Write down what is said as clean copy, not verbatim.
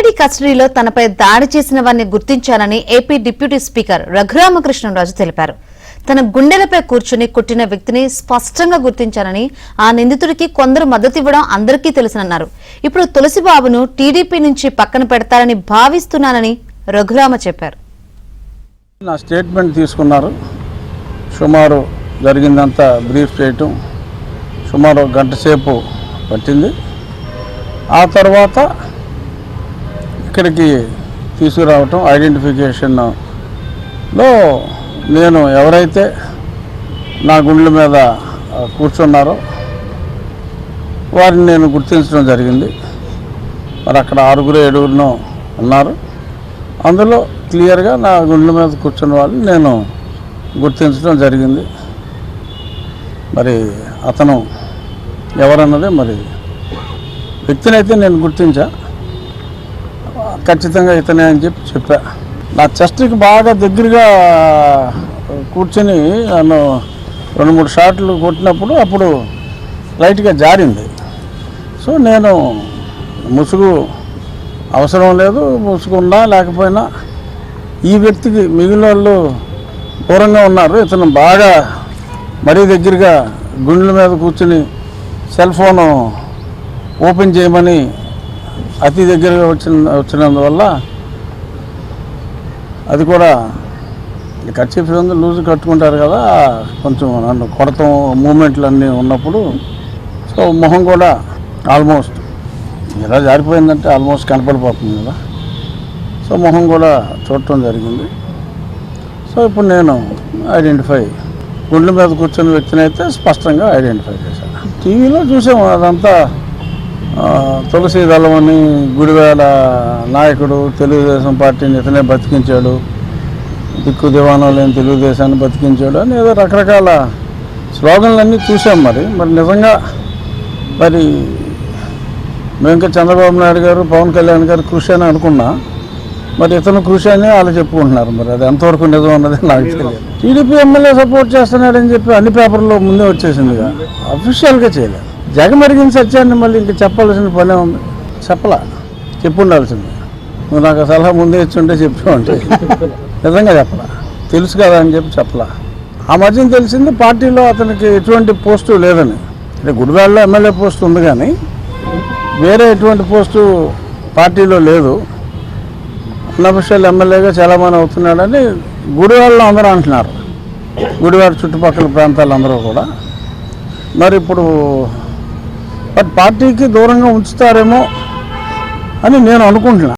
CID కస్టడీలో తనపై దాడి చేసిన వారిని గుర్తించానని ఏపీ డిప్యూటీ స్పీకర్ రఘురామకృష్ణరాజు తెలిపారు. తన గుండెలపై కూర్చుని కొట్టిన వ్యక్తిని స్పష్టంగా గుర్తించానని, ఆ నిందితుడికి కొందరు మద్దతు ఇవ్వడం అందరికీ తెలుసన్నారు. ఇప్పుడు తులసిబాబును టీడీపీ నుంచి పక్కన పెడతారని భావిస్తున్నానని రఘురామ చెప్పారు. నా స్టేట్మెంట్ తీసుకున్నారు. సుమారు జరిగిందంతా బ్రీఫ్ చేయటం సుమారు గంట సేపు పట్టింది. ఆ తర్వాత ఇక్కడికి తీసుకురావటం, ఐడెంటిఫికేషన్లో నేను ఎవరైతే నా గుండెల మీద కూర్చున్నారో వారిని నేను గుర్తించడం జరిగింది. మరి అక్కడ 6-7 ఉన్నారు. అందులో క్లియర్గా నా గుండెల మీద కూర్చున్న వాళ్ళని నేను గుర్తించడం జరిగింది. మరి అతను ఎవరన్నదే మరి వ్యక్తిని అయితే నేను గుర్తించా, ఖచ్చితంగా ఇతనే అని చెప్పా. నా చెస్ట్కి బాగా దగ్గరగా కూర్చొని నన్ను 2-3 షాట్లు కొట్టినప్పుడు అప్పుడు లైట్గా జారింది. సో నేను ముసుగు అవసరం లేదు, ముసుగున్నా లేకపోయినా ఈ వ్యక్తికి మిగిలిన వాళ్ళు దూరంగా ఉన్నారు. ఇతను బాగా మరీ దగ్గరగా గుండెల మీద కూర్చుని సెల్ ఫోను ఓపెన్ చేయమని అతి దగ్గరగా వచ్చినందువల్ల అది కూడా కర్చీఫ్ లూజ్ కట్టుకుంటారు కదా, కొంచెం నన్ను కొడతాం మూమెంట్లు అన్నీ ఉన్నప్పుడు సో మొహం కూడా ఆల్మోస్ట్ ఎలా జారిపోయిందంటే ఆల్మోస్ట్ కనపడిపోతుంది కదా. సో మొహం కూడా చూడటం జరిగింది. సో ఇప్పుడు నేను గుండెల మీద కూర్చున్న వ్యక్తిని అయితే స్పష్టంగా ఐడెంటిఫై చేశాను. టీవీలో చూసాము అదంతా. తులసి దళం అని గుడివేల నాయకుడు, తెలుగుదేశం పార్టీని ఇతనే బతికించాడు, దిక్కు దివాణం లేని తెలుగుదేశాన్ని బతికించాడు అని ఏదో రకరకాల స్లోగన్లన్నీ చూసాం. మరి నిజంగా మరి మేము ఇంకా చంద్రబాబు నాయుడు గారు, పవన్ కళ్యాణ్ గారు కృషి అని అనుకున్నా, మరి ఇతను కృషి అని వాళ్ళు చెప్పుకుంటున్నారు. మరి అది ఎంతవరకు నిజం అన్నది నాకు తెలియదు. టీడీపీ ఎమ్మెల్యే సపోర్ట్ చేస్తున్నాడని చెప్పి అన్ని పేపర్లో ముందే వచ్చేసిందిగా, అఫీషియల్గా చేయలేదు. జగమరిగిన సత్యాన్ని మళ్ళీ ఇంక చెప్పాల్సిన పనే ఉంది. చెప్పుండాల్సింది. నువ్వు నాకు సలహా ముందే ఇచ్చుంటే చెప్పావంటే నిజంగా చెప్పలా, తెలుసు కదా అని చెప్పలా. ఆ మధ్యన తెలిసింది పార్టీలో అతనికి ఎటువంటి పోస్టు లేదని. అంటే గుడివాడలో ఎమ్మెల్యే పోస్టు ఉంది కానీ వేరే ఎటువంటి పోస్టు పార్టీలో లేదు. అన్అఫీషియల్ ఎమ్మెల్యేగా చాలామంది అవుతున్నాడని గుడివాడలో అందరూ అంటున్నారు, గుడివాడ చుట్టుపక్కల ప్రాంతాలందరూ కూడా. మరి ఇప్పుడు పార్టీకి దూరంగా ఉంచుతారేమో అని నేను అనుకుంటున్నా.